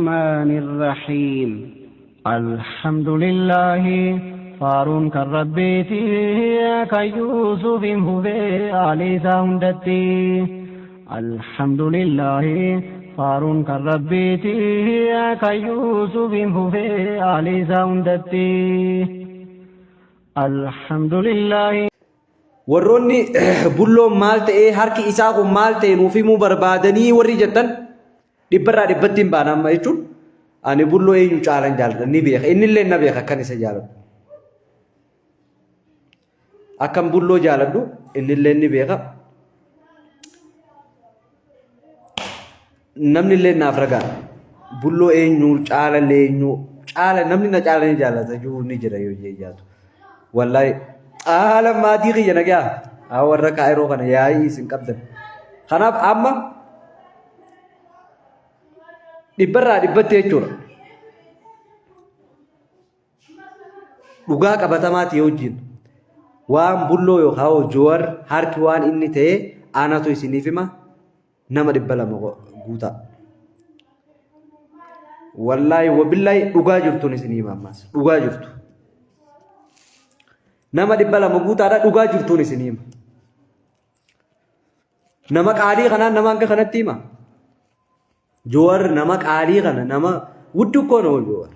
الرحمن الرحيم الحمد لله فارون كربيتي كيوسف هبي علي ساوندتي الحمد لله فارون كربيتي كيوسف هبي علي ساوندتي الحمد لله warroonni bulloon maal ta'ee harki isaa kun maal ta'e nuuf himuu barbaadanii warri jettan dhibbarraa dhibbatti hin baana amma jechuun ani bulloo eenyu caalan jaalladha ni beeka innillee na beeka akkan isa jaaladhu akkan bulloo jaaladhu innillee ni beeka namni illee naaf ragaa bulloo eenyu caalan eenyu caala namni na caala ni jaallata jiru ni jira yoo jeejaatu wallahi عالم ما ديغي ينجا أورا كايرو كنا ياي سنكبدن خناب أما دبرة دبتة جورا لغا كبتمات يوجين وام بلو يخاو جوار هاركوان إني تي أنا تو يسيني فيما نما دبلا مغو غوتا والله وبالله لغا جرتوني سيني ماماس لغا جرتو nama dibbala maguutaadha dhugaa jirtuun isinii hima nama qaalii kanaan nama hanga kanatti hima joowar nama qaalii kana nama wuddi ukkoo na ol joowar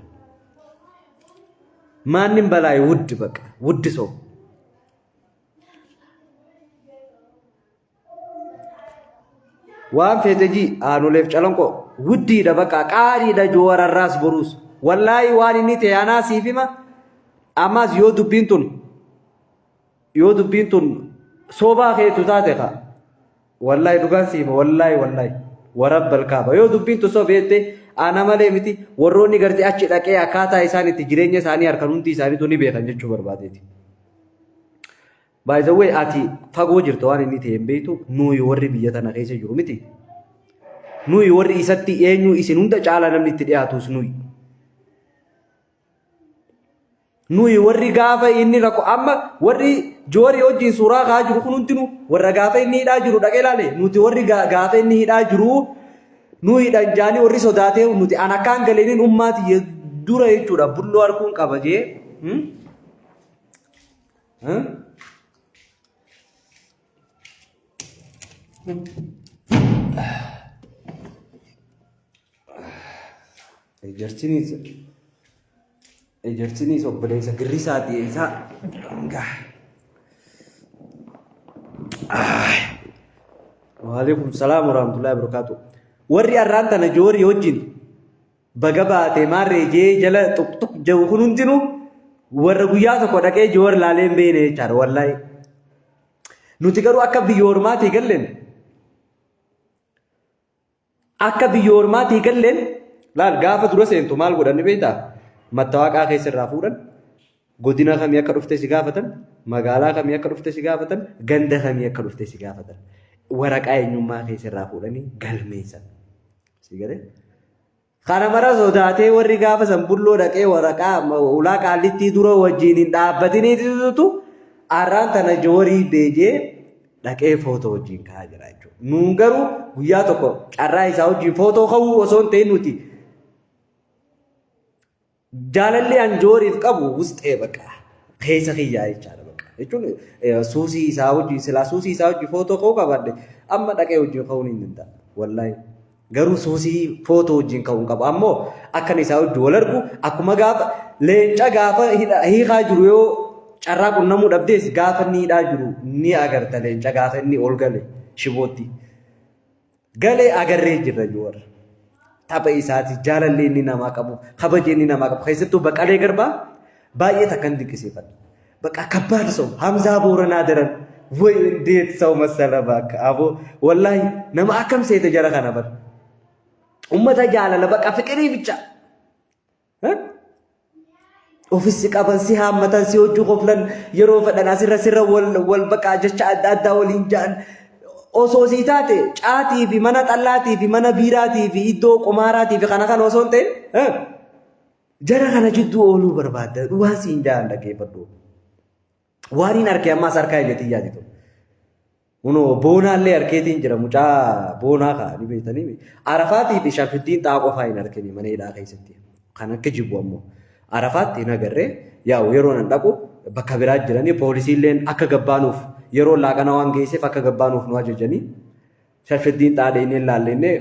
maannin balaay wuddi baqa wuddi soo waan feetejii aanuleef calanqoo wuddiidha baqa qaaliidha joowar arraas boruus wallaahi waan inni ta'e anaa siif hima ammaas yoo dubbiin tun yoo dubbiin tun soobaa keetu taate ka wallahi dhugaan siima wallahi warabbal kaaba yoo dubbiin tun sobeette ana malee miti warroonni gartee achi dhaqee akkaataa isaan itti jireenya isaanii harkan hundi isaanii tuni beekan jechuu barbaadeeti by the way ati fagoo jirtu waan inni ta'e hin beektu nuyi warri biyya tana keessa jiru miti nuyi warri isatti eenyu isin hunda caala namni itti dhiyaatus nuyi warri gaafa inni rakko amma warri joori wajjin suuraa kaa jiru kun hundinu warra gaafa inni hidhaa jiru dhaqee ilaale nuti warri gaafa inni hidhaa jiru nuyi dhanjaanii warri sodaatee nuti an akkaan galeeniin ummaati dura jechuudha bulloo harkuun qaba jee ejertini obboleessa girrisaati isaa waalaikum salaam warahmatullahi wabarakatuh warri arraan tana joori wajjin baga baate maarree jee jala tuq jawu kun hundinu warra guyyaa tokko dhaqee joor laaleen beene jechaadha wallahi nuti garuu akka biyyoormaatii galleen laal gaafa dura seentu maal godhanni beektaa mattawaqaa keessa irraa fuudhan godina kamii akka dhufte si gaafatan magaalaa kamii akka dhufte si gaafatan ganda kamii akka dhufte si gaafatan waraqaa eenyummaa keessa irraa fuudhanii galmeessan si gale kana mara sodaatee warri gaafa san bulloo dhaqee waraqaa ulaa qaallittii dura wajjin hin dhaabbatiniitu arraan tana joorii beejee dhaqee footoo wajjin ka'aa jira jechuudha nuun garuu guyyaa tokko carraa isaa wajjin footoo ka'uu osoo hin ta'in nuti jaalalli an jooriif qabu wustee baqa keessa kiyyaa jechaadha baqa jechuun suusii isaa wajjin silaa suusii isaa wajjin footoo ka'uu qabaadde amma dhaqee wajjin ka'uun hin danda'a wallahi garuu suusii footoo wajjin ka'uun qaba ammoo akkan isaa wajjin wal argu akkuma gaafa leenca gaafa hiikaa jiru yoo carraa qunnamuu dhabdees gaafa inni hidhaa jiru ni agarta leenca gaafa inni ol gale shibootti galee agarree jirra joora tapha isaati jaalalli inni namaa qabu kabaji inni namaa qabu keessattuu Baqqalee Garbaa baay'ee takkan dinqisiifadha bakka kabbaad ሰው ሀምዛ ቦረና ደረን ወይ እንዴት ሰው መሰለ ባካ አቦ ወላሂ ነማ አከም ሴተ ጀራ ከነበር ኡመታ ጃላለ በቃ ፍቅሪ ብቻ ኦፊስ ቀበን ሲሃመተን ሲወጁ ቆፍለን የሮ ፈደና ሲረ ወል በቃ ጀቻ አዳዳ ወሊንጃን ኦሶሲታቴ ጫቲ ቢመና ጠላቲ ቢመና ቢራቲ ቢዶ ቆማራቲ ቢከና ከነ ኦሶንቴ ጀራ ከነ ጅዱ ኦሉ በርባደ ዋሲ እንጃ እንደከ በዶ ዋሪን አርከ ያማ ሰርካ ይለት ያዲቶ Uno boonaa illee harkeetiin jira mucaa boonaa kaa'anii beektanii Arafaatii fi Shamsuddin Xaaqoo fa'aa hin argine mana hidhaa keessatti kan akka jibbu ammoo Arafaatti hin agarree yaa'u yeroo nan dhaqu bakka biraa jiranii poolisiilleen akka gabbaanuuf yeroo laaqana waan geesseef akka gabbaanuuf nu ajajanii Shamsuddin Xaadheenii laallennee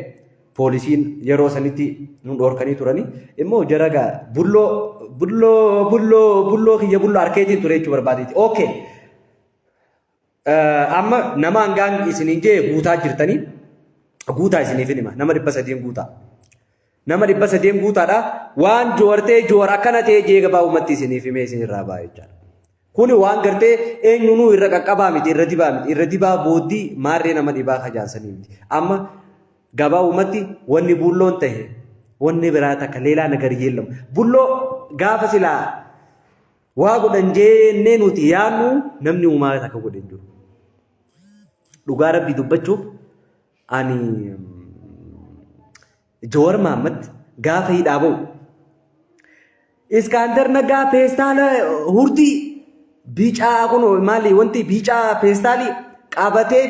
poolisiin yeroo sanitti nu dhorkanii turanii immoo jaragaa bulloo kiyya bulloo harkeetiin ture jechuu barbaadeeti. Okay. Amma nama hangaan isiniin jee guutaa jirtanii guutaa isiniif hima nama 300 guutaa nama 300 guutaadha waan joortee joor akkana ta'e jee gabaabumatti isiniif himee isinirraa ba'a jechaadha. Kuni waan gartee eenyunuu irra qaqqabaa miti irra dibaa booddii maarree nama dhibaa kajaansanii miti. Amma gabaabumatti wanni bulloon ta'e wanni biraa takka leelaa nagar yeellamu bulloo gaafa silaa waa godhan jeennee nuti yaannu namni uumaa takka godhan jiru. Dhugaa rabbii dubbachuuf ani Jawaar Mohaammed gaafa hidhaa ba'u Iskaandar Naggaa peestaala hurdii biicaa kun maali wanti biicaa peestaalii qabatee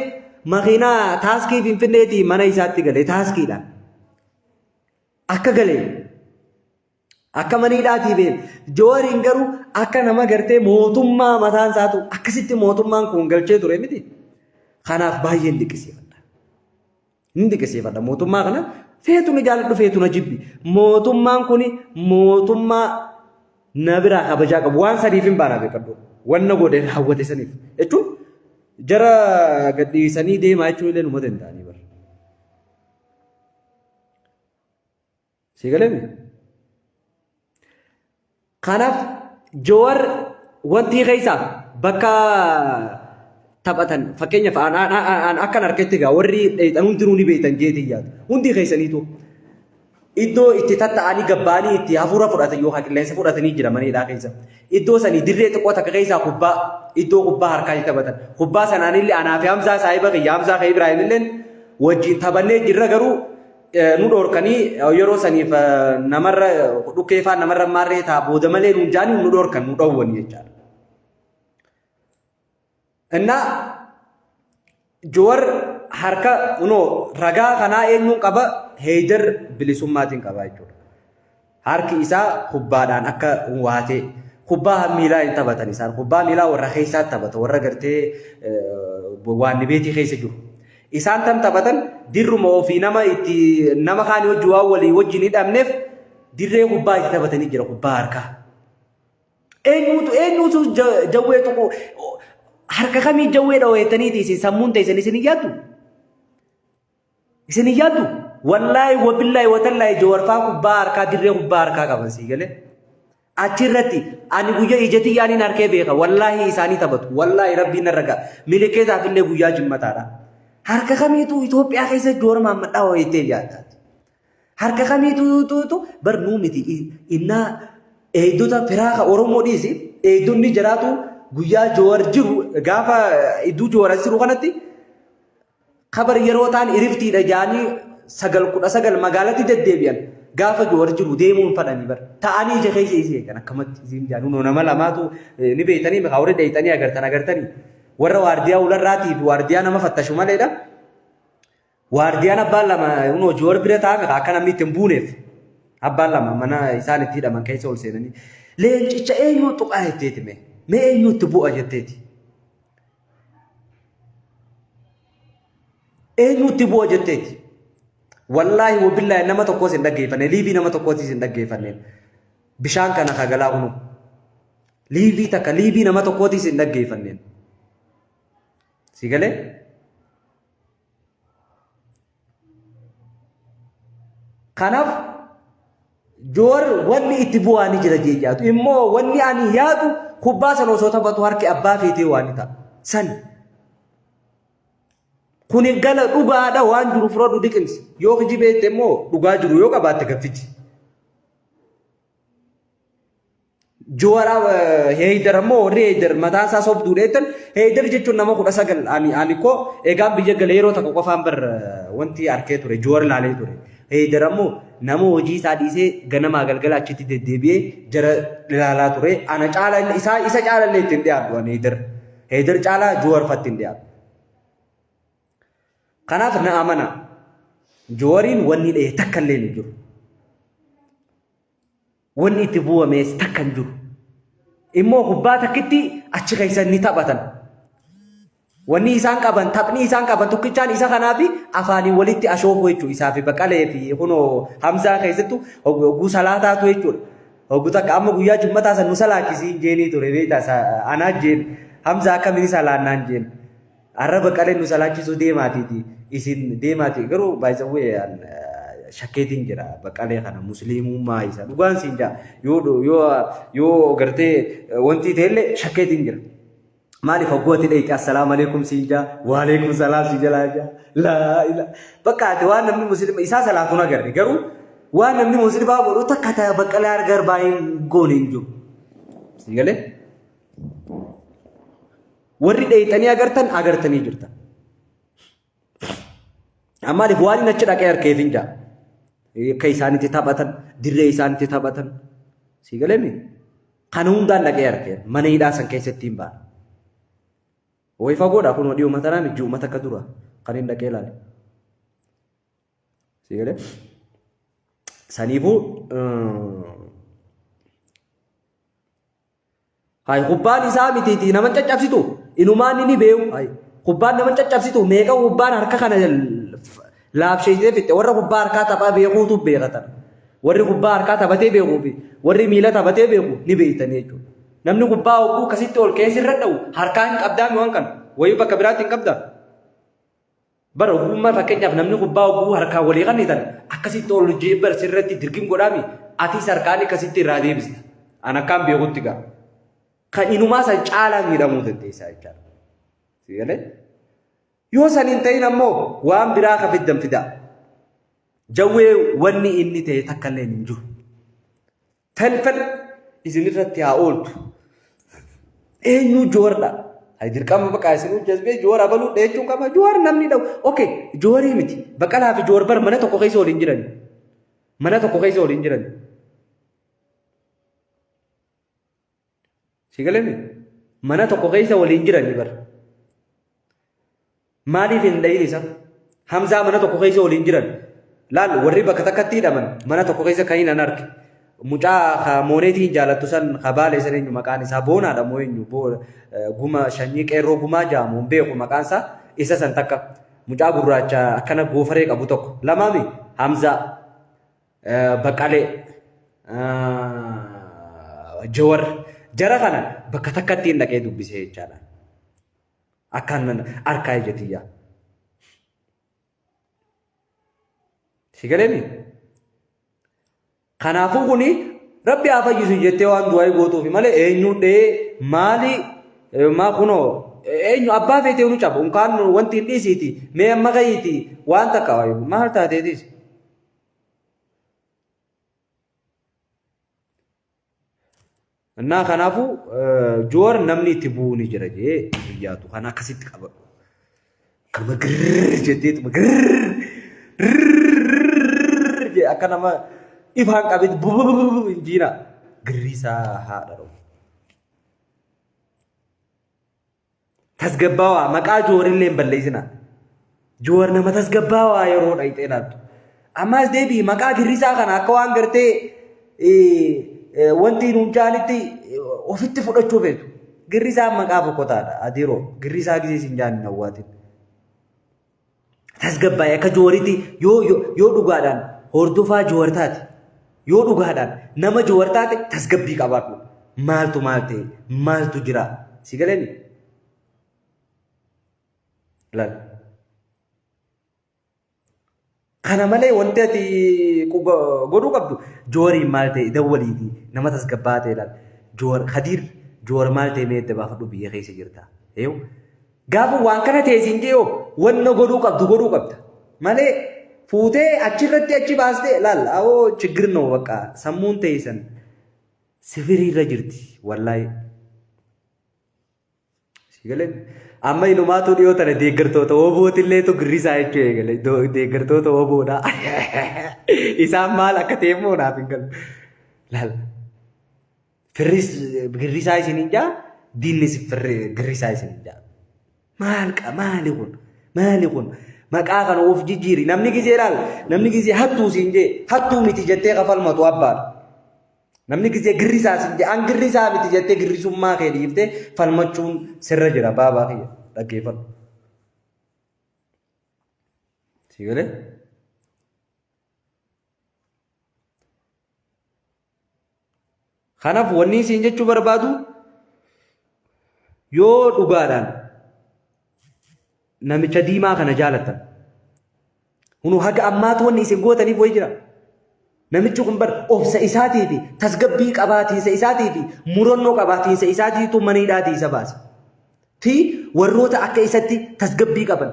makiinaa taaskii Finfinneetii mana isaatti galee taaskiidhaan akka galee akka mana hidhaatii been Jawaariin garuu akka nama gartee mootummaa mataan isaatu akkasitti mootummaan kun galchee ture miti. Kanaaf baay'een dinqisiifadha. Ni dinqisiifadha mootummaa kana feetu na jaaladhu feetu na jibbi. Mootummaan kuni mootummaa na biraa kabajaa qabu waan sadiif hin baanaa beekadhu. Wanna godhe hawwate saniif. Jechuun jara gadhiisanii deemaa jechuun illee numa danda'anii bara. Si galeemi? Kanaaf Jawaar wanti keessaa bakka taphatan fakkeenyaaf akkan harkatti gaa warri dheedhan hundinuu ni beektan jeetii yaadu hundi keessaniitu iddoo itti tatta'anii gabbaanii itti hafuura fudhatan yookaan qilleensa fudhatanii jira mana hidhaa keessa iddoo sanii dirree xiqqoo takka keessaa kubbaa iddoo kubbaa harkaa taphatan kubbaa sanaanillee anaa fi Hamzaa saahiba kiyya Hamzaa kee Ibraahim illee wajjin taphannee jirra garuu nu dhorkanii yeroo saniif namarra dhukkeefaa namarra maarree taa booda malee nuun jaanii nu dhorkan nu dhowwanii jechaadha. እና Jawaar harka ragaa kanaa eenyuun qaba Heydar bilisummaatiin qaba jechuudha. Harki isaa kubbaadhaan akka waatee kubbaa miilaa hin taphatan isaan kubbaa miilaa warra keessaatti taphata warra gartee waan beetii keessa jiru. Isaan tam taphatan dirruma ofii nama kaanii hojii waan walii wajjin hidhamneef dirree kubbaa itti taphatanii jira kubbaa harkaa. Eenyuutu jawwee tokko harka kamii jawwee dhaweetaniiti isin sammuun teessan isin yaaddu? Isin yaaddu? Wallaahi wabillaahi watallaahi Jawaar faa kubbaa harkaa dirree kubbaa harkaa qaban sii galee. Achirratti ani guyyaa ijatti yaaniin harkee beeka wallaahi isaanii taphatu wallaahi rabbiin narra ga'a milikeetaaf illee guyyaa jimmataadha. Harka kamiitu Itoophiyaa keessa Jawaar Mohaammed dhaweettee yaaddaati? Harka kamiitu barnuu miti innaa eeydota firaaka Oromoo dhiisi eeydonni jiraatu guyyaa Jawaar jiru gaafa iddoo Jawaar jiru kanatti kabar yeroo ta'an iriftiidha jaanii 919 magaalatti deddeebi'an gaafa Jawaar jiru deemuun fadhanii bar ta'anii ija keessa isee kan akkamatti isin jaanu nama lamaatu ni beeytanii maqaa warri dheeytanii agartanii warra waardiyaa ularraatii fi waardiyaa nama fattashu maleedha. Waardiyaan abbaan lama Jawaar bira taa'an akka namni itti hin buuneef abbaan lama mana isaan itti hidhaman keessa ol seenanii leencicha eenyuu tuqaa jetteeti mee eenyuu itti bu'a jetteeti. Eenyuu itti bu'a jetteeti. Wallaahi wabillaahi nama tokkos hin dhaggeeffanne liivii nama tokkos hin dhaggeeffanne bishaan kana kagalaa kunu liivii takka liivii nama tokkootis hin dhaggeeffanne. Si galee? Kanaaf Jawaar wanni itti bu'aa ni jira jechaatu immoo wanni ani yaadu kubbaa sana osoo taphatu harki abbaa feetee waan ta'a san kun gala dhugaadha waan jiru fudhadhu dhiqinsi yoo kijibeette immoo dhugaa jiru yoo qabaatte gaffichi. Jawaar Heydar ammoo warri Heydar mataan isaa sobduu dheettan Heydar jechuun nama 19 ani koo eegaan biyya galee yeroo takka qofaan bar wanti arkee ture Jawaar laalee ture. Heydar ammoo nama hojii isaa dhiisee ganamaa galgala achitti deddeebi'ee jara ilaalaa ture. Ana caala isa caala illee ittiin dhiyaatu ani Heydar caalaa Jawaar fatti hin dhiyaatu. Kanaaf na amana. Jooriin wanni dhee takka illee hin jiru. Wanni itti bu'amees takka hin jiru. Immoo kubbaa takkitti achi keessan ni taphatan. Wanni isaan qaban, taphni isaan qaban tokkichaan isa kanaafi afaanii walitti ashoofu jechuudha. Isaa fi Baqqalee fi kunoo Hamzaa keessattuu hogguu salaataatu jechuudha. Hogguu takka amma guyyaa Jummataa san nu salaachisiin jeenii ture beektaa anaa jeen Hamzaa akkamiin salaannaan jeen. Arra Baqqalee nu salaachisu deemaatiiti. Isin deemaati garuu baay'isawwee shakkeetiin jira Baqqalee kana musliimummaa isa dhugaan siin jaa yoo gartee wanti ta'ellee shakkeetiin jira. Maaliif hoggooti dheeyqi assalaamu alaikum siin jaa wa alaikum salaam siin jalaa jaa laa ilaa bakka ati waan namni musliima isaa salaatuun agarre garuu waan namni musliimaa godhu takka ta'e Baqqalee argar baay'een goone hin jiru. Si galee warri dheeyxanii agartanii jirtan. Maaliif waan inni achi dhaqee harkeef hin jaa akka isaanitti taphatan dirree isaanitti taphatan si galee mi kan hundaan dhaqee harkeen mana hidhaa san keessatti hin baane. Way fagoodha kun wadii uummata naan ijji uummata akka dura kan hin dhaqee ilaale. Si galee saniifuu hay kubbaan isaa mitiitii nama caccabsitu inumaan inni beeku hay kubbaan nama caccabsitu meeqa kubbaan harka kana laabsheessee fitte warra kubbaa harkaa taphaa beekuutu beekatan. Warri kubbaa harkaa taphatee beekuu fi warri miila taphatee beeku ni beektanii jechuudha. Namni kubbaa hogguu akkasitti ol keessi irra dha'u harkaa hin qabdaa mi waan kana wayii bakka biraatti hin qabdaa. Bara ogummaa fakkeenyaaf namni kubbaa hogguu harkaa walii qannitan akkasitti ol jeebbar sirratti dirqim godhaami atis harkaan akkasitti irraa deebista. An akkaan beekutti gaa. Kan inumaa san caalaa miidhamuu dandeessaa jechaadha. Si galee? Yoo saniin ta'in ammoo waan biraa ka fiddan fidaa. Jawwee wanni inni ta'e takka illee hin jiru. Falfal isinirratti haa ooltu. Eenyu joorda. Hay dirqama bakka isinuu jazbee joora baluu dheechuun qaba. Joor namni dhawu. Okay, joorii miti. Baqqalaa fi joor bar mana tokko keessa waliin jiran. Mana tokko keessa waliin jiran. Si galee mi? Mana tokko keessa waliin jiran bar. Maaliif hin dhayin isa? Hamzaa mana tokko keessa waliin jiran. Laal warri bakka takkatti hidhaman mana tokko keessa kan hin arge. Mucaa mooneetiin jaalattu san kabaalee san eenyu maqaan isaa boonaadha moo eenyu guma shanyii qeerroo gumaa jaamu hin beeku maqaan isaa isa san takka mucaa gurraacha akkana goofaree qabu tokko lamaami Hamzaa Baqqalee Joowar jara kana bakka takkatti hin dhaqee dubbisee jechaadha. Akkaan harkaa ijatiyyaa. Si galeemi? Kanaafuu kuni Rabbi haa fayyisu jettee waan du'aa gootuufi malee eenyu dhee maali maa kunoo eenyu abbaa feetee nu cabu unkaan wanti hin dhiisiiti mee amma qayiiti waan takka maal taateetis. Innaa kanaafuu joor namni itti bu'uu ni jira jee biyyaatu kan akkasitti qaba. Kama girrrr jetteetuma girrrr jee akka nama ifaan qabeetti bububububu injiina girrisaa haadha dhawu. Tasgabbaawaa maqaa joorillee hin balleessina. Joor nama tasgabbaawaa yeroo dhayxee laattu. Ammas deebii maqaa girrisaa kana akka waan gartee wanti nuun jaalitti ofitti fudhachuu feetu. Girrisaa maqaa fokkotaadha adiiroo girrisaa gisee sin jaanni nawwaatin. Tasgabbaa'ee akka jooritti yoo dhugaadhaan hordofaa joor taate yoo dhugaadhaan nama joor taate tasgabbii qabaatu maaltu maal ta'e maaltu jira si galeeni. Laal. Kana malee wanti ati godhuu qabdu jooriin maal ta'e dawwaliitii nama tasgabbaa ta'e laal joor Khadiir joor maal ta'e mee adda baafadhu biyya keessa jirta. Gaafa waan kana teessin jee wanna godhuu qabda malee fuutee achirratti achi baastee laal awoo chiggir noo bakka sammuun teessan sifiriirra jirti wallaahi. Si galeen amma inumaatu dhiyoo tana deeggartoota obootillee tu girrisaa jechuu eegale deeggartoota oboodha. Isaan maal akka ta'e immoo naaf hin galu. Laal firris girrisaa isiniin jaa diinnis girrisaa isiniin jaa. Maali kun maqaa kana of jijjiiri namni gizee laal namni gizee hattuu siin jee hattuu miti jettee kafalmatu abbaan namni gizee girrisaa siin jee an girrisaa miti jettee girrisummaa kee dhiiftee falmachuun sirra jira baabaa kiyya dhaggeeffadhu sigalee kanaaf wanni siin jechuu barbaadu yoo dhugaadhaan namicha diimaa kana jaalatan hunu haga ammaatu wanni isin gootaniif way jira namichi kun bar obsa isaatii fi tasgabbii qabaatiinsa isaatii fi murannoo qabaatiinsa isaatiitu maniidhaatii isa baase ti warroota akka isatti tasgabbii qaban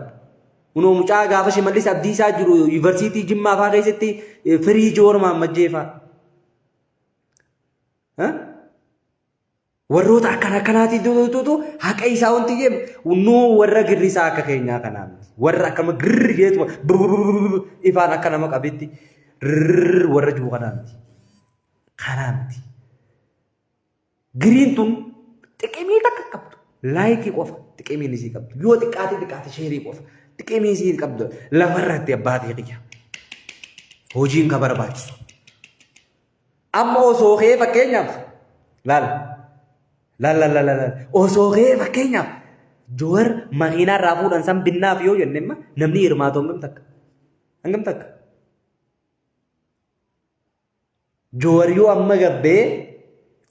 hunu mucaa gaafa Shimallis Abdiisaa jiru yuunivarsiitii Jimmaa faa keessatti firii joormaan majjeefaa warroota akkanaati duutu haqa isaa wanti jedhu nu warra girrisaa akka keenyaa kanaa miti warra akkama girri jeetu ifaan akka nama qabetti warra jiru kanaa miti giriin tun xiqqimii takka qabdu laayikii qofa xiqqimiin isii qabdu yoo xiqqaate sheerii qofa xiqqimiin isii qabdu lafarratti abbaatii qiyya hojiin ka barbaachisu amma osoo kee fakkeenyaaf laal osoo kee fakkeenyaaf Joowar makiinaa irraa fuudhan san binnaaf yoo jennema namni hirmaatu hangam takka Joowar yoo amma gabbee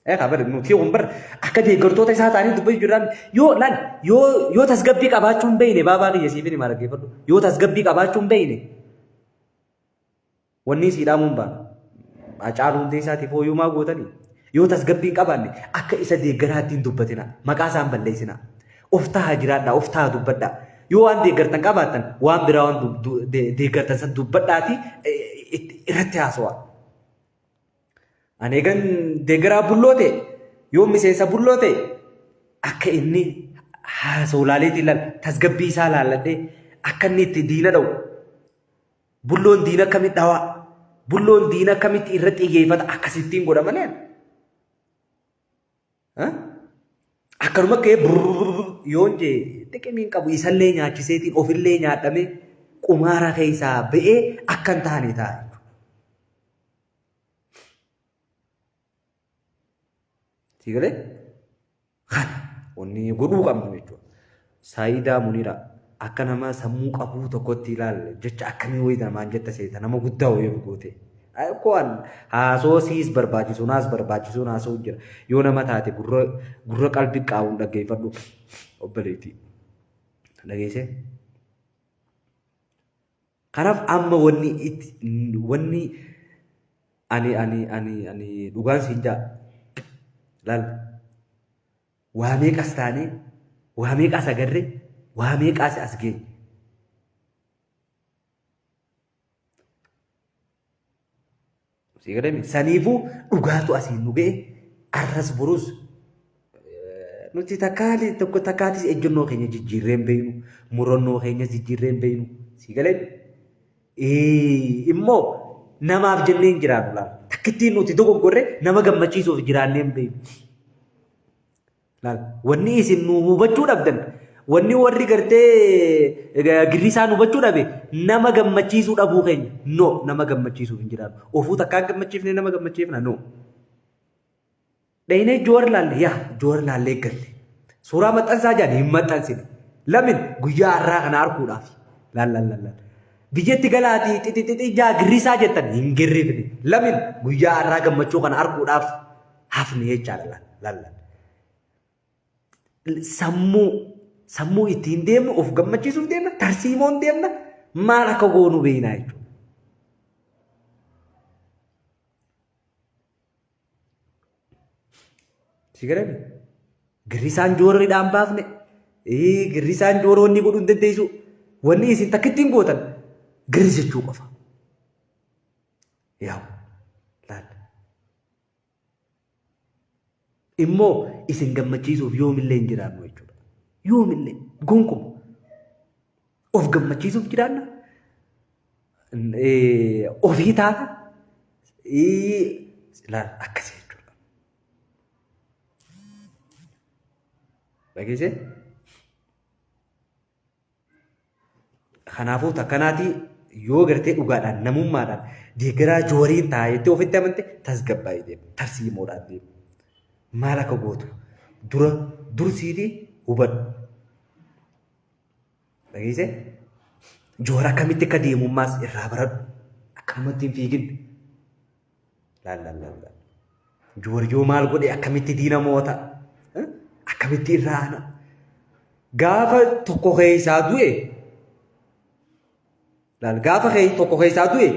kabar nuti umbar akka deeggartoota isaa ta'anii dubbii jiraan yoo tasgabbii qabaachuun beeyne baabaa kiyya siifin himaa dhaggeeffadhu yoo tasgabbii qabaachuun beeyne wanni siidhaamuun baana Acaaluun isaatiif hooyumaa gootanii yoo tasgabbii qabaanne akka isa deeggaraattiin dubbatina maqaa isaan balleessina of ta'a jiraadhaa of ta'a dubbadhaa yoo waan deeggartan qabaattan waan biraa waan deeggartan san dubbadhaati irratti haasawaa ani egan deeggaraa bulloo ta'e yoo miseensa bulloo ta'e akka inni haasawuu laaleetiin laal tasgabbii isaa laalladhee akka inni itti diina dha'u bulloon diina akkamitti dhawaa bulloon diina akkamitti irratti xiyyeeffata akkasittiin godhamalee akkanuma kee yoon jee xiqqimiin qabu isallee nyaachiseetiin ofillee nyaadhame qumaara keessaa ba'ee akka hin taane ta'a. Sigalee kan wanni godhuu qabnu jechuudha. Saayidaa Muniira akka nama sammuu qabuu tokkotti ilaalle jecha akkamii wayii namaan jetta seeta nama guddaa wayii goote. Ko'an haasoo siis barbaachisuun haasoo jira. Yoo nama taate gurra qalbii qaawuun dhaggeeffadhu obboleettii. Dhageessee. Kanaaf amma wanni ani dhugaan siin jaa laal waa meeqas taanee waa meeqas agarree waa meeqas as geenye. Saniifuu dhugaatu asiin nu ga'e arras burus nuti takkaatis ejjennoo keenya jijjiirreen beeynu murannoo keenya jijjiirreen beeynu sigalee immoo namaaf jenneen jiraannu laal takkittiin nuti dogoggorre nama gammachiisuuf jiraanneen beeynu laal wanni isin nu hubachuu dhabdan wanni warri gartee girrisaa nu hubachuu dhabe nama gammachiisuu dhabuu keenya no nama gammachiisuuf hin jiraannu ofuu takkaan gammachiifne nama gammachiifna no dhaynee joor laallee galle suuraa maxxansaa jaan hin maxxansine lamin guyyaa har'aa kana arguudhaaf laal biyyatti galaatii xixixixi jaa girrisaa jettan hin girrifne lamin guyyaa har'aa gammachuu kana arguudhaaf hafne jechaadha laal sammuu ittiin deemnu of gammachiisuuf deemna tarsiimoon deemna maal akka goonu beeknaa jechuudha. Sigalee girrisaan joorriidhaan baafne girrisaan jooroo inni godhuu hin dandeessu wanni isin takka ittiin gootan girrisachuu qofa. Yaa laal immoo isin gammachiisuuf yoomillee hin jiraannu jechuudha. Yoomillee gonkumaa of gammachiisuuf jiraanna ofii taata laal akkasii jechuudha. Dhageessee kanaafuu takkanaati yoo gartee dhugaadhaan namummaadhaan deeggaraa jooriin taayetti ofitti amante tasgabbaa'ee deema tarsiimoodhaan deema maal akka gootu dursiitii hubadhu dhageesse joora akkamitti akka deemummaas irraa baradhu akkamatti hin fiigin laallallalla joorijoo maal godhe akkamitti diinamoota akkamitti irraa ana gaafa tokko keessaa du'e gaafa tokko keessaa du'e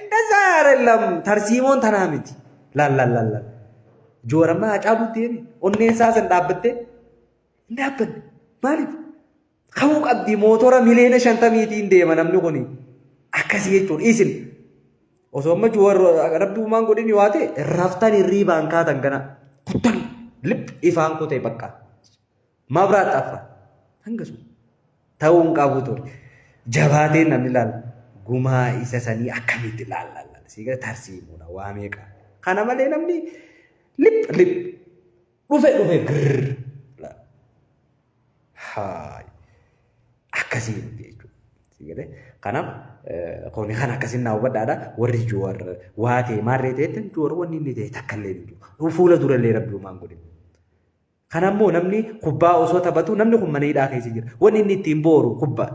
ndazaarellam tarsiimoon tanaa miti laallallalla joorammaa hacaaluutti deemi onneen isaa san dhaabbattee hin dhaabbanne maaliif kamuu qabdi mootora miliyoona 50 deema namni kun akkasii jechuun isin osoo amma rabbi uumaan godhin yoo ta'e raftan hirriibaan kaatan kana kuttan lip ifaan kutee bakka mabraa xaffa hangasu ta'uun qabu ture jabaateen namni laal gumaa isa sanii akkamitti laallalla siga tarsiimuudha waa meeqa kana malee namni lip dhufe grrr haay akkasii jechuudha sigale kanaaf kooni kana akkasiin naa hubadhaadha warri joor waa ta'e maarree ta'etti joor wanni inni ta'e takkallee hin jiru fuula durallee rabbi uumaan godhe kanammoo namni kubbaa osoo taphatu namni kun mana hidhaa keessa jira wanni inni ittiin booru kubbaa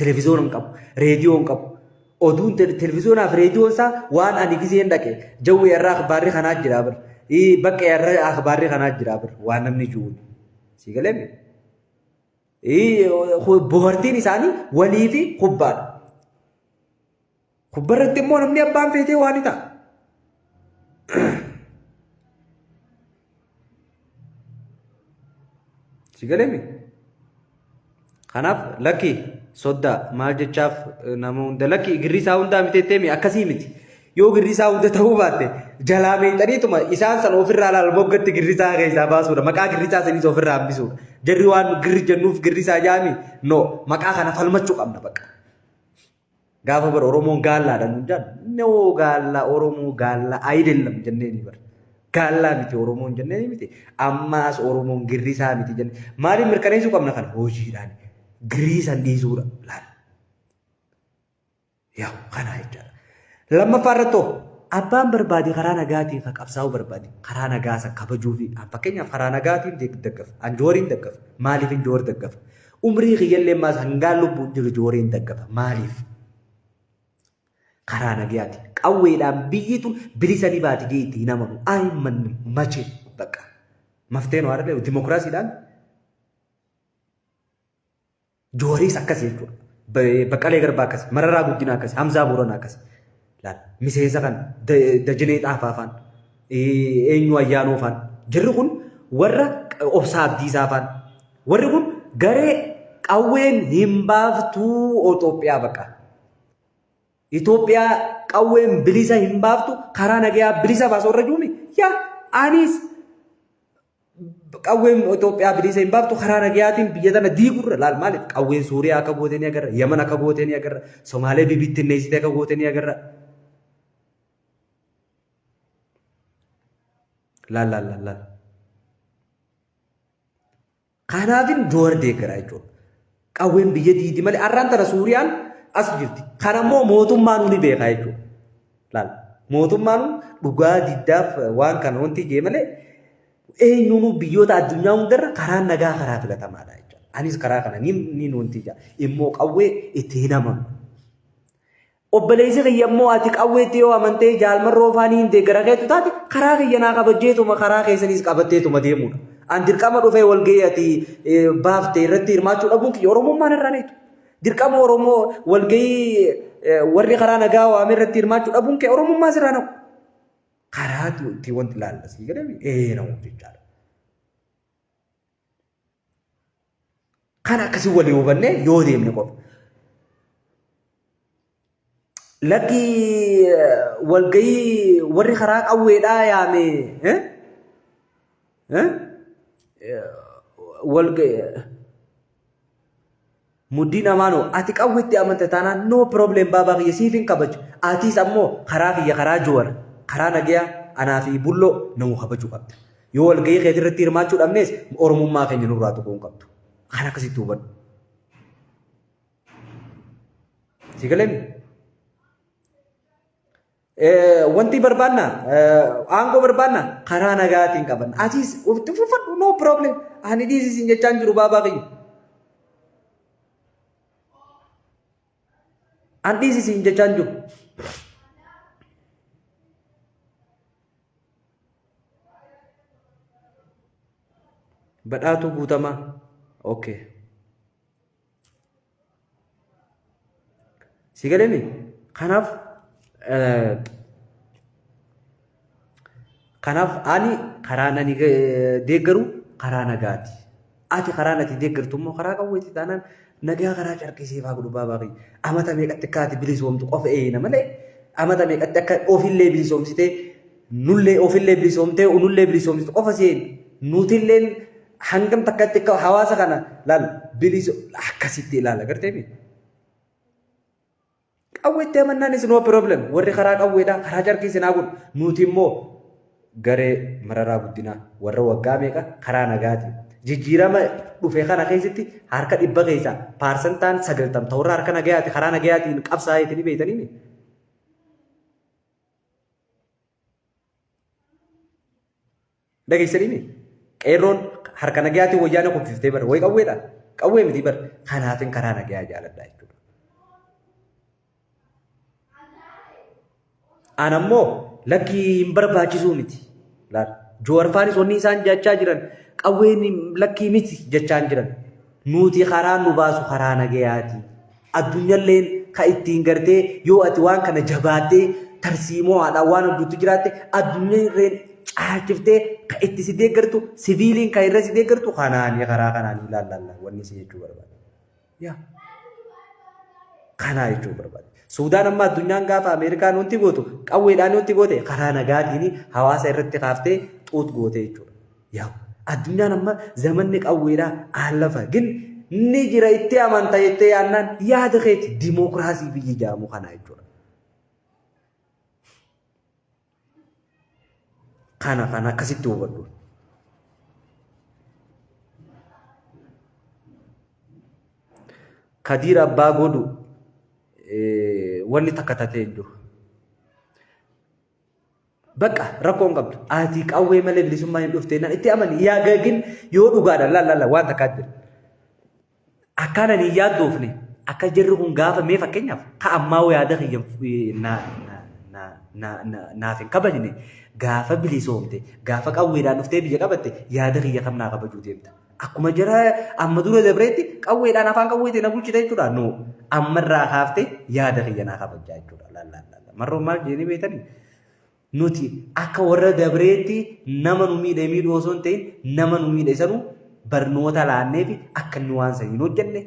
televiziyoon hin qabu reediyoon qabu oduun televiziyoonaaf reediyoon isaa waan ani giseen dhaqe jawwee irraa akhbaarri kanaa jira bir bakka irraa akhbaarri kanaa jira bir waan namni jiru sigale bohaartiin isaanii walii fi kubbaadha. Kubbarratti immoo namni abbaan feetee waan ta'a. Sigalemi. Kanaaf lakki soddaa maal jechaaf nama hunda lakki girrisaa hundaa miteetteemi akkasii miti. Yoo girrisaa hunda ta'uu baatte jalaa meexaniituma isaan san ofirraa laal moggatti girrisaa keessaa baasuudha. Maqaa girrisaa saniis ofirraa hambisuudha. Jarri waan girri jennuuf girrisaa jaami no maqaa kana falmachuu qabna bakka. Gaafa bar Oromoon gaallaadhaan hundaan no gaallaa Oromoo gaallaa ayidellam jenneeni bar. Gaallaa miti Oromoon jenneeni miti ammaas Oromoon girrisaa miti jenne maaliif mirkaneessuu qabna kana hojiidhaan girrisan dhiisuudha laal. Yaa kana jechaadha. Lammaffaa irratti abbaan barbaade karaa nagaatiin kan qabsaa'uu barbaade karaa nagaa san kabajuu fi fakkeenyaaf karaa nagaatiin daggafa anjooriin daggafa maaliif injoor daggafa umrii kiyyallee maas hangaan lubbuun jiru jooriin daggafa maaliif karaa nagaati qawweedhaan biyyi tun bilisanii baati geetti namamu ayman mache bakka mafteen waarale dimokiraasiidhaan jooriis akkasii jechuudha Baqqalee Garbaa akkasii Mararaa Guddinaa akkasii Hamzaa Booranaa akkasii miseensa kan Dajanee Xaafaafaan eenyu Ayyaanoofaan jirri kun warra obsaa Abdiisaafaan warri kun garee qawween hin baaftuu Itoophiyaa bakka Itoophiyaa qawween bilisa hin baaftu karaa nagayaa bilisa baasoo irra juumi yaa anis qawween Itoophiyaa bilisa hin baaftu karaa nagayaatiin biyya tana diigurra laal maaliif qawween Suuriyaa akka goote ni agarra Yaman akka goote ni agarra Somaalee bibittinneessite akka goote ni agarra laal kanaafin joor deeggaraa jechuudha qawween biyya diidi malee arraan tana Suuriyaan as jirti kanammoo mootummaan ni beekaa jechuudha laal mootummaan dhugaa diddaaf waan kana wanti jee malee eenyuun biyyoota addunyaa hundarra karaa nagaa karaa filatamaadha jechuudha anis karaa kana ni wanti jaa immoo qawwee itti hinamamu obboleessi kiyyammoo ati qawweetti yoo amantee jaalmarroo faanii hin deeggara keetu taate karaa kiyyanaa qabajjeetuma karaa keessaniis qabatteetuma deemuudha. An dirqama dhufee walgahii ati baaftee irratti hirmaachuu dhabuun kiyya Oromummaan irraa neetu. Dirqama Oromoo walgahii warri karaa nagaa waamee irratti hirmaachuu dhabuun kiyya Oromummaa sirraa naqu. Karaa itti wanti ilaallasii gadame namu jechaadha. Kan akkasii walii hubannee yoo deemne qofa. Lagi walgahii warri karaa qawweedhaa yaame walgahii muddiin amaanoo ati qawweetti amante taanaan no problem baabaa kiyya siif hin kabaju atiis ammoo karaa kiyya karaa joora karaa nagayaa anaa fi bulloo namu kabajuu qabda yoo walgahii keetii irratti hirmaachuu dhabnees Oromummaa keenya nurraa tuquu hin qabdu kan akkasitti hubadhu Sigalemi. Wanti barbaanna aangoo barbaanna karaa nagaatiin qaban. Atis ofitti fufadhu no problem. Ani dhiisisin jechaan jiru baabaa kiyya. An dhiisisin jechaan jiru. Badhaatu guutamaa. Okay. Sigalemi. Kanaaf ani karaa nani deeggaru karaa nagaati. Ati karaa nati deeggartu immoo karaa qawweeti taanaan nagaa karaa carqisee faa godhu baabaa kiyya. Amata meeqatti akka ati bilisoomtu qofa eeyina malee amata meeqatti akka ofillee bilisoomsitee nullee ofillee bilisoomtee unullee bilisoomsitu qofa seen nutilleen hangam takkatti akka hawaasa kana laal biliso akkasitti ilaala garteemi. Qawweetti amannaanis no problem warri karaa qawweedha karaa carqisee naa godhu nuti immoo garee mararaa guddinaa warra waggaa meeqa karaa nagaati. Jijjiirama dhufee kana keessatti harka 100 keessaa parsantaan 90 ta'urraa harka nagayaati karaa nagayaatiin qabsaa'eetiin beeytanii. Dhageessanii qeerroon harka nagayaatiin wayyaana kufiftee bara way qawweedha. Qawwee miti bara kanaatiin karaa nagayaa jaaladha jechuudha. Anammoo lakkii hin barbaachisuu miti. Laal Joowar Faanis wanni isaan jechaa jiran qawween lakkii miti jechaan jiran nuti karaa nu baasu karaa nagayaati. Addunyaalleen ka ittiin gartee yoo ati waan kana jabaattee tarsiimoo haadha waan hojjetu jiraatte addunyaalleen caalchiftee ka itti si deeggartu siviiliin ka irra si deeggartu kanaanii karaa kanaanii ilaallalla wanni si jechuu barbaada. Yaa kanaa jechuu barbaada. Suudaan amma addunyaan gaafa Ameerikaan wanti gootu qawweedhaan wanti goote karaa nagaatiin hawaasa irratti kaaftee xuut goote jechuudha. Yaa addunyaan amma zamanni qawweedhaa haalafa gin ni jira itti amanta jettee yaannaan yaada keeti dimookiraasii biyyi jaamu kana jechuudha. Kana akkasitti hubadhu. Kadiir abbaa godhu wanni takka tatee jiru. Bakka rakkoon qabdu ati qawwee malee bilisummaa hin dhuftee naan itti amani yaa gagin yoo dhugaadha laala waan takkaa jira. Akkaan ani yaaddoofne akka jirri kun gaafa mee fakkeenyaaf ka ammaa yaada kiyya naaf hin kabajne gaafa bilisoomte gaafa qawweedhaan dhuftee biyya qabatte yaada kiyya kam naa kabajuu deemta. Akkuma jira amma dura dabreetti qawweedhaan afaan qawweetiin na bulchite jechuudha. No ammarraa kaaftee yaada kiyya naa kabajaa jechuudha. Marroo maal jedhanii beektanii? Nuti akka warra dabreetti nama nu miidhe miidhuu osoo hin ta'in nama nu miidhe sanuu barnoota laannee fi akka inni waan sanii hojjenne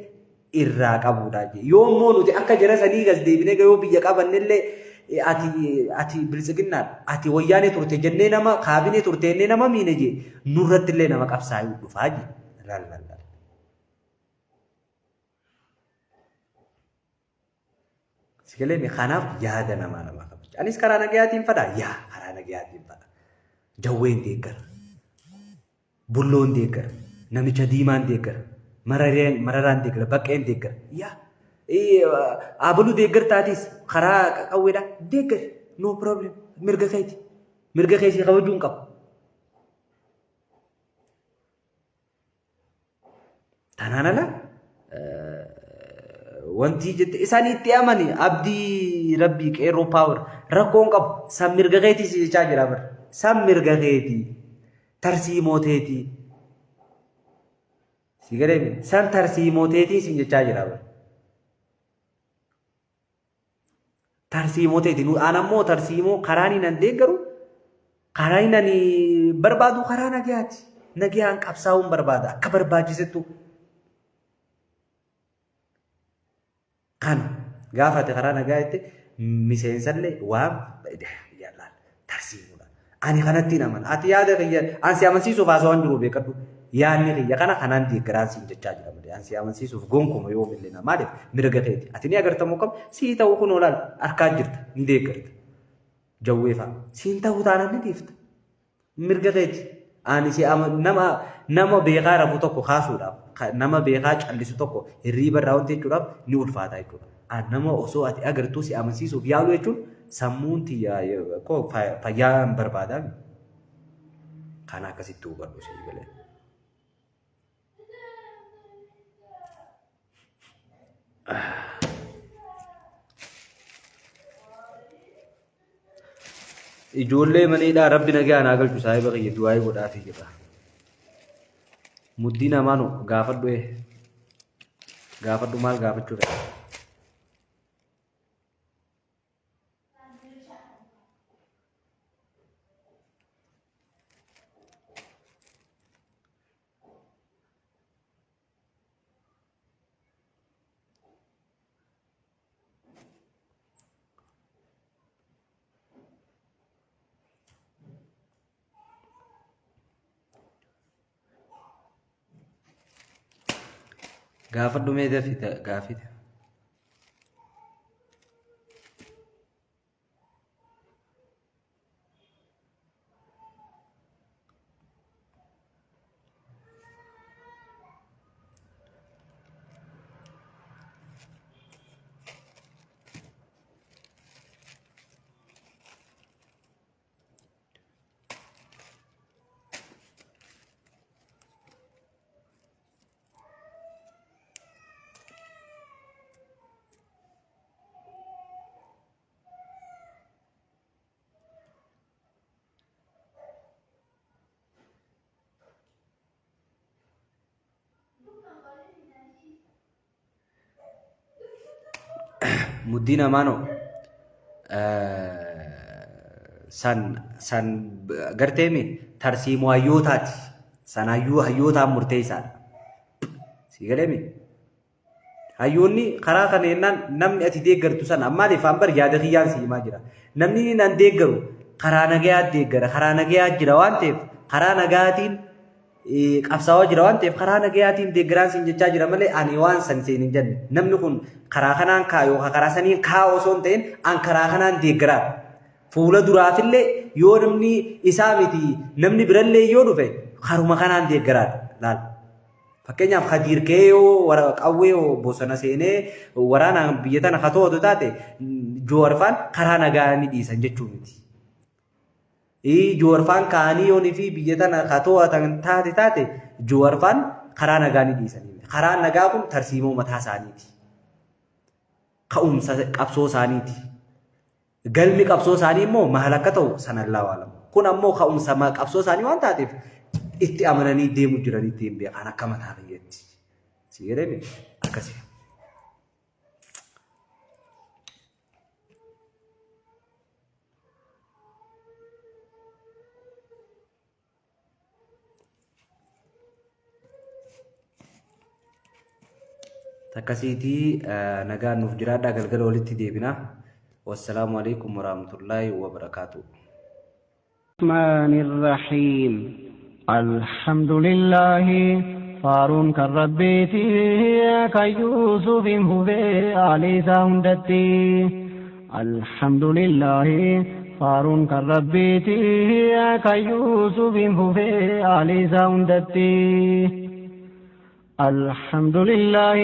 irraa qabuudha. Yoommoo nuti akka jara sanii gas deebinee yoo biyya qabannellee ati bilisiginnaadha. Ati wayyaanee turte jennee nama kaabinee turte jennee nama miine jee nurratti illee nama qabsaa'uu dhufaa jee. Sigalee kanaaf yaada namaa kabaja. Anis karaa nagayaatiin fadhaa yaa karaa nagayaatiin fadha. Jawween deeggara. Bulloon deeggara. Namicha diimaan deeggara. Mararaan deeggara. Baqqeen deeggara. Yaa abaluu deeggartaatis karaa qawweedhaa deeggara. No problem. Mirga keeti. Mirga keesii kabajuu hin qabu. Tanaan ala wanti jette isaanii itti amani abdii rabbii qeerroo paawar rakkoon qabu san mirga keetii si jechaa jira bar san mirga keetii tarsiimooteetii si gadheemi san tarsiimooteetii si jechaa jira bar tarsiimooteetii nu anammoo tarsiimoo karaanii nan deeggaru karaanii nan barbaadu karaa nagayaati nagayaan qabsaa'uun barbaada akka barbaachisettu. Kan gaafate karaa nagaatti miseensallee waan yaallaan tarsiimudha. Ani kanatti naman ati yaada kiyya ansi amansiisuuf haasawaan jiru beekadhu yaadni kiyya kana kanaan deeggaraan siin jechaa jira malee ansi amansiisuuf gonkuma yoo millee na maaliif mirga keeti ati ni agartamu kam sii ta'uu kun olaal harkaa jirta ni deeggarta jawweefaa siin ta'uu taanaan ni dhiifta mirga keeti ani si nama beekaa rafu tokko kaasuudhaaf nama beekaa callisu tokko hirriiba irraa wanti jechuudhaaf ni ulfaata jechuudha. nama osoo ati agartuu si amansiisuuf yaalu jechuun sammuun tiyyaa koo fayyaa hin barbaadan kan akkasitti hubadhu si galee. Ijoollee maniidhaa rabbi nagaa naa galchu saahiba kiyya du'aayii godhaafii jira. Muddii namaanu gaafadhu maal gaafachuudha. Gaafadhu mee dafita gaafite. Muddii namaanu san garteemi tarsiimoo hayyootaati. San hayyootaan murteessaadha. Si galeemi. Hayyoonni karaa kana jennaan namni ati deeggartu sana ammaaliif hambar yaada kiyyaan si himaa jira. Namni nan deeggaru karaa nagayaa deeggara. Karaa nagayaa jira waan ta'eef karaa nagaatiin qabsaa'aa jira waan ta'eef karaa nagayaatiin deeggaraan siin jechaa jira malee ani waan san seen hin jenne. Namni kun karaa kanaan kaayoo karaa saniin kaa'oo osoo hin ta'in an karaa kanaan deeggaraa. Fuula duraafillee yoo namni isaa miti namni birallee yoo dhufe karuma kanaan deeggaraadha. Laal. Fakkeenyaaf Khadiir kee yoo qawwee bosona seenee waraanaan biyya tana katootu taate Joorfaan karaa nagaa ni dhiisan jechuu miti. Joorfaan kaanii yoonii fi biyya tana katootan taate Joorfaan karaa nagaa ni dhiisanii. Karaa nagaa kun tarsiimoo mataa isaaniiti. Ka'umsa qabsoo isaaniiti. Galmi qabsoo isaanii immoo maal akka ta'u sanallaa waalamu. Kun ammoo ka'umsa qabsoo isaanii waan taateef itti amananii deemu jiranii ittiin beekan akka mataa biyyatti. Si jedhame akkasii. Takkasiitii nagaan nuuf jiraadhaa galgala walitti deebina. Wassalaamu alaikum warahmatullahi wabarakatuh. الرحمن الرحيم الحمد لله فارون كربيتي كيوسف هبي علي ساندتي الحمد لله فارون كربيتي كيوسف هبي علي ساندتي الحمد لله